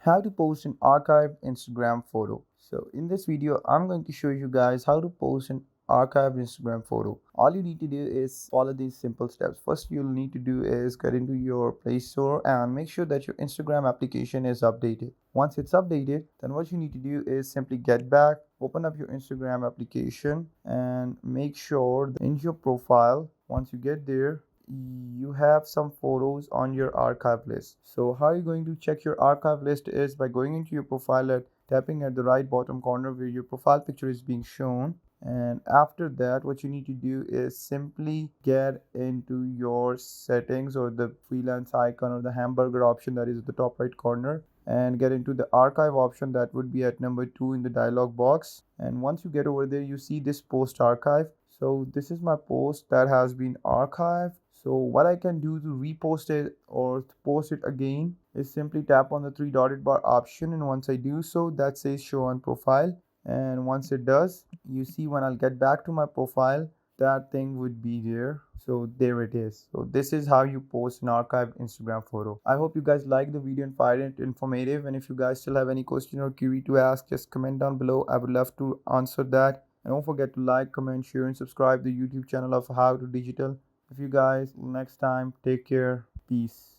How to post an archived Instagram photo. So in this video, I'm going to show you guys how to post an archived Instagram photo. All you need to do is follow these simple steps. First, you'll need to do is get into your Play Store and make sure that your Instagram application is updated. Once it's updated, then what you need to do is simply get back, open up your Instagram application and make sure that in your profile, once you get there, you have some photos on your archive list. So how are you going to check your archive list is by going into your profile and tapping at the right bottom corner where your profile picture is being shown. And after that, what you need to do is simply get into your settings or the freelance icon or the hamburger option that is at the top right corner, and get into the archive option that would be at number 2 in the dialog box. And once you get over there, you see this post archive. So this is my post that has been archived. So what I can do to repost it or to post it again is simply tap on the three dotted bar option, and once I do so, that says show on profile. And once it does, you see when I'll get back to my profile, that thing would be there. So there it is. So this is how you post an archived Instagram photo. I hope you guys liked the video and find it informative. And if you guys still have any question or query to ask, just comment down below. I would love to answer that. And don't forget to like, comment, share, and subscribe the YouTube channel of How to Digital. If you guys next time, take care. Peace.